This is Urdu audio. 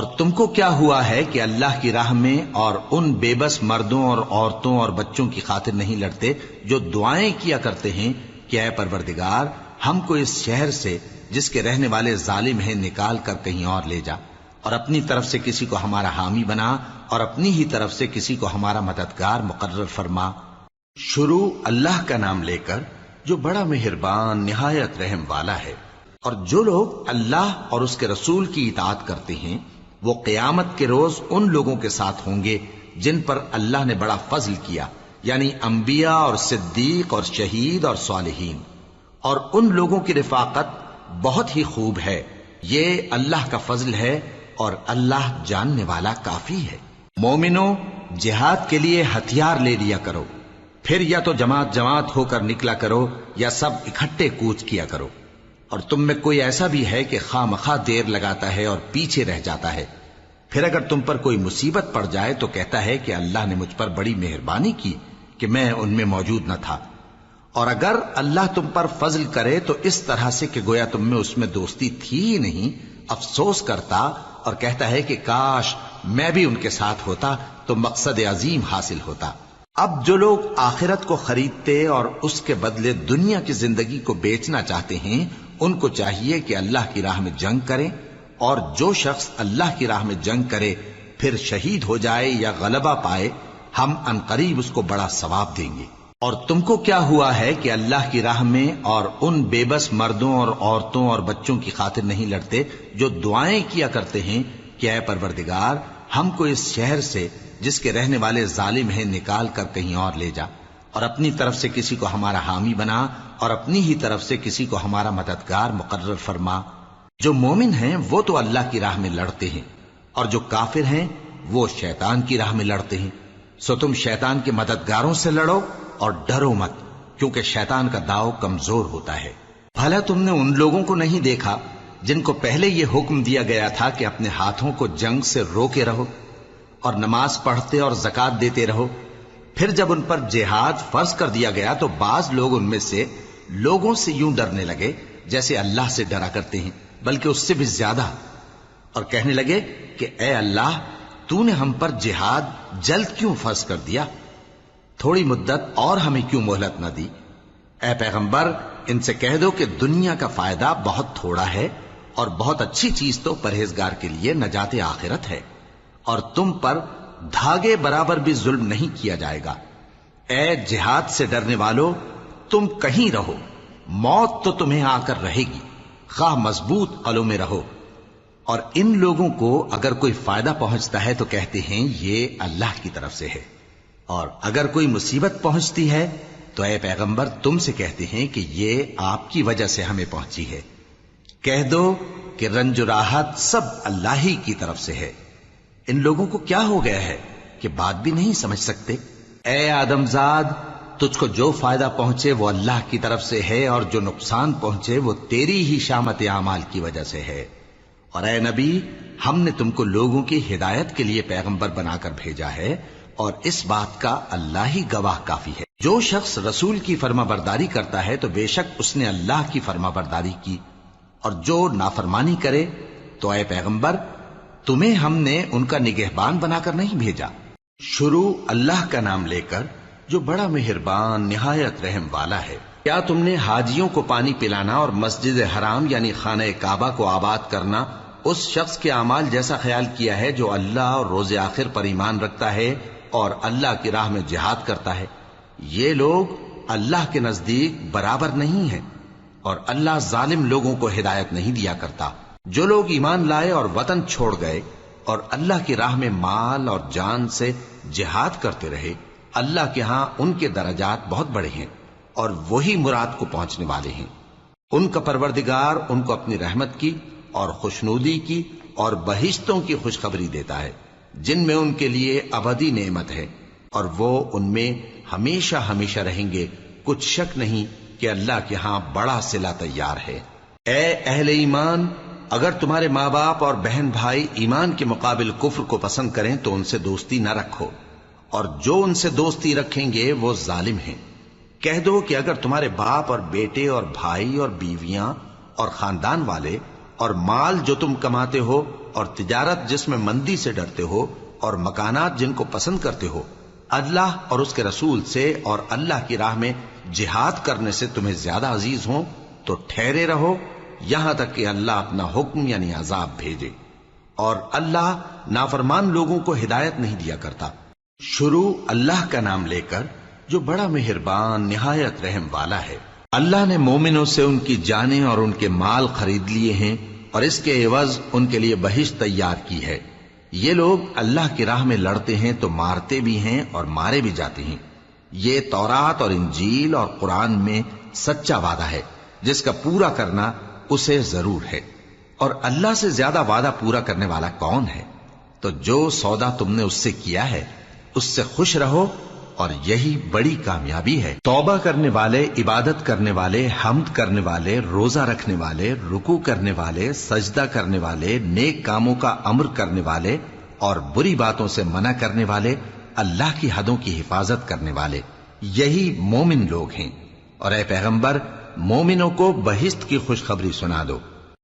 اور تم کو کیا ہوا ہے کہ اللہ کی راہ میں اور ان بے بس مردوں اور عورتوں اور بچوں کی خاطر نہیں لڑتے جو دعائیں کیا کرتے ہیں کہ اے پروردگار ہم کو اس شہر سے جس کے رہنے والے ظالم ہیں نکال کر کہیں اور لے جا، اور اپنی طرف سے کسی کو ہمارا حامی بنا اور اپنی ہی طرف سے کسی کو ہمارا مددگار مقرر فرما۔ شروع اللہ کا نام لے کر جو بڑا مہربان نہایت رحم والا ہے۔ اور جو لوگ اللہ اور اس کے رسول کی اطاعت کرتے ہیں وہ قیامت کے روز ان لوگوں کے ساتھ ہوں گے جن پر اللہ نے بڑا فضل کیا، یعنی انبیاء اور صدیق اور شہید اور صالحین، اور ان لوگوں کی رفاقت بہت ہی خوب ہے۔ یہ اللہ کا فضل ہے اور اللہ جاننے والا کافی ہے۔ مومنو، جہاد کے لیے ہتھیار لے لیا کرو، پھر یا تو جماعت جماعت ہو کر نکلا کرو یا سب اکٹھے کوچ کیا کرو۔ اور تم میں کوئی ایسا بھی ہے کہ خواہ مخواہ دیر لگاتا ہے اور پیچھے رہ جاتا ہے، پھر اگر تم پر کوئی مصیبت پڑ جائے تو کہتا ہے کہ اللہ نے مجھ پر بڑی مہربانی کی کہ میں ان میں موجود نہ تھا۔ اور اگر اللہ تم پر فضل کرے تو اس طرح سے کہ گویا تم میں اس میں دوستی تھی ہی نہیں، افسوس کرتا اور کہتا ہے کہ کاش میں بھی ان کے ساتھ ہوتا تو مقصد عظیم حاصل ہوتا۔ اب جو لوگ آخرت کو خریدتے اور اس کے بدلے دنیا کی زندگی کو بیچنا چاہتے ہیں ان کو چاہیے کہ اللہ کی راہ میں جنگ کریں، اور جو شخص اللہ کی راہ میں جنگ کرے پھر شہید ہو جائے یا غلبہ پائے ہم عنقریب اس کو بڑا ثواب دیں گے۔ اور تم کو کیا ہوا ہے کہ اللہ کی راہ میں اور ان بے بس مردوں اور عورتوں اور بچوں کی خاطر نہیں لڑتے جو دعائیں کیا کرتے ہیں کہ اے پروردگار ہم کو اس شہر سے جس کے رہنے والے ظالم ہیں نکال کر کہیں اور لے جا، اور اپنی طرف سے کسی کو ہمارا حامی بنا اور اپنی ہی طرف سے کسی کو ہمارا مددگار مقرر فرما۔ جو مومن ہیں وہ تو اللہ کی راہ میں لڑتے ہیں، اور جو کافر ہیں وہ شیطان کی راہ میں لڑتے ہیں، سو تم شیطان کے مددگاروں سے لڑو اور ڈرو مت، کیونکہ شیطان کا داؤ کمزور ہوتا ہے۔ بھلا تم نے ان لوگوں کو نہیں دیکھا جن کو پہلے یہ حکم دیا گیا تھا کہ اپنے ہاتھوں کو جنگ سے روکے رہو اور نماز پڑھتے اور زکوٰۃ دیتے رہو، پھر جب ان پر جہاد فرض کر دیا گیا تو بعض لوگ ان میں سے لوگوں سے یوں ڈرنے لگے جیسے اللہ سے ڈرا کرتے ہیں، بلکہ اس سے بھی زیادہ، اور کہنے لگے کہ اے اللہ تو نے ہم پر جہاد جلد کیوں فرض کر دیا، تھوڑی مدت اور ہمیں کیوں مہلت نہ دی؟ اے پیغمبر ان سے کہہ دو کہ دنیا کا فائدہ بہت تھوڑا ہے اور بہت اچھی چیز تو پرہیزگار کے لیے نجات آخرت ہے، اور تم پر دھاگے برابر بھی ظلم نہیں کیا جائے گا۔ اے جہاد سے ڈرنے والو، تم کہیں رہو، موت تو تمہیں آ کر رہے گی، خواہ مضبوط قلعوں میں رہو۔ اور ان لوگوں کو اگر کوئی فائدہ پہنچتا ہے تو کہتے ہیں یہ اللہ کی طرف سے ہے، اور اگر کوئی مصیبت پہنچتی ہے تو اے پیغمبر تم سے کہتے ہیں کہ یہ آپ کی وجہ سے ہمیں پہنچی ہے۔ کہہ دو کہ رنج و راحت سب اللہ ہی کی طرف سے ہے۔ ان لوگوں کو کیا ہو گیا ہے کہ بات بھی نہیں سمجھ سکتے؟ اے آدم زاد، تجھ کو جو فائدہ پہنچے وہ اللہ کی طرف سے ہے، اور جو نقصان پہنچے وہ تیری ہی شامت اعمال کی وجہ سے ہے۔ اور اے نبی، ہم نے تم کو لوگوں کی ہدایت کے لیے پیغمبر بنا کر بھیجا ہے، اور اس بات کا اللہ ہی گواہ کافی ہے۔ جو شخص رسول کی فرما برداری کرتا ہے تو بے شک اس نے اللہ کی فرما برداری کی، اور جو نافرمانی کرے تو اے پیغمبر تمہیں ہم نے ان کا نگہبان بنا کر نہیں بھیجا۔ شروع اللہ کا نام لے کر جو بڑا مہربان نہایت رحم والا ہے۔ کیا تم نے حاجیوں کو پانی پلانا اور مسجد حرام یعنی خانہ کعبہ کو آباد کرنا اس شخص کے اعمال جیسا خیال کیا ہے جو اللہ اور روز آخر پر ایمان رکھتا ہے اور اللہ کی راہ میں جہاد کرتا ہے؟ یہ لوگ اللہ کے نزدیک برابر نہیں ہیں، اور اللہ ظالم لوگوں کو ہدایت نہیں دیا کرتا۔ جو لوگ ایمان لائے اور وطن چھوڑ گئے اور اللہ کی راہ میں مال اور جان سے جہاد کرتے رہے، اللہ کے ہاں ان کے درجات بہت بڑے ہیں، اور وہی مراد کو پہنچنے والے ہیں۔ ان کا پروردگار ان کو اپنی رحمت کی اور خوشنودی کی اور بہشتوں کی خوشخبری دیتا ہے جن میں ان کے لیے ابدی نعمت ہے، اور وہ ان میں ہمیشہ ہمیشہ رہیں گے۔ کچھ شک نہیں کہ اللہ کے ہاں بڑا صلہ تیار ہے۔ اے اہل ایمان، اگر تمہارے ماں باپ اور بہن بھائی ایمان کے مقابل کفر کو پسند کریں تو ان سے دوستی نہ رکھو، اور جو ان سے دوستی رکھیں گے وہ ظالم ہیں۔ کہہ دو کہ اگر تمہارے باپ اور بیٹے اور بھائی اور بیویاں اور خاندان والے اور مال جو تم کماتے ہو، اور تجارت جس میں مندی سے ڈرتے ہو، اور مکانات جن کو پسند کرتے ہو، اللہ اور اس کے رسول سے اور اللہ کی راہ میں جہاد کرنے سے تمہیں زیادہ عزیز ہوں تو ٹھہرے رہو یہاں تک کہ اللہ اپنا حکم یعنی عذاب بھیجے، اور اللہ نافرمان لوگوں کو ہدایت نہیں دیا کرتا۔ شروع اللہ کا نام لے کر جو بڑا مہربان نہایت رحم والا ہے۔ اللہ نے مومنوں سے ان کی جانیں اور ان کے مال خرید لیے ہیں، اور اس کے عوض ان کے لیے بہشت تیار کی ہے۔ یہ لوگ اللہ کی راہ میں لڑتے ہیں تو مارتے بھی ہیں اور مارے بھی جاتے ہیں۔ یہ تورات اور انجیل اور قرآن میں سچا وعدہ ہے جس کا پورا کرنا اسے ضرور ہے، اور اللہ سے زیادہ وعدہ پورا کرنے والا کون ہے؟ تو جو سودا تم نے اس سے کیا ہے اس سے خوش رہو، اور یہی بڑی کامیابی ہے۔ توبہ کرنے والے، عبادت کرنے والے، حمد کرنے والے، روزہ رکھنے والے، رکوع کرنے والے، سجدہ کرنے والے، نیک کاموں کا امر کرنے والے اور بری باتوں سے منع کرنے والے، اللہ کی حدوں کی حفاظت کرنے والے، یہی مومن لوگ ہیں۔ اور اے پیغمبر، مومنوں کو بہشت کی خوشخبری سنا دو۔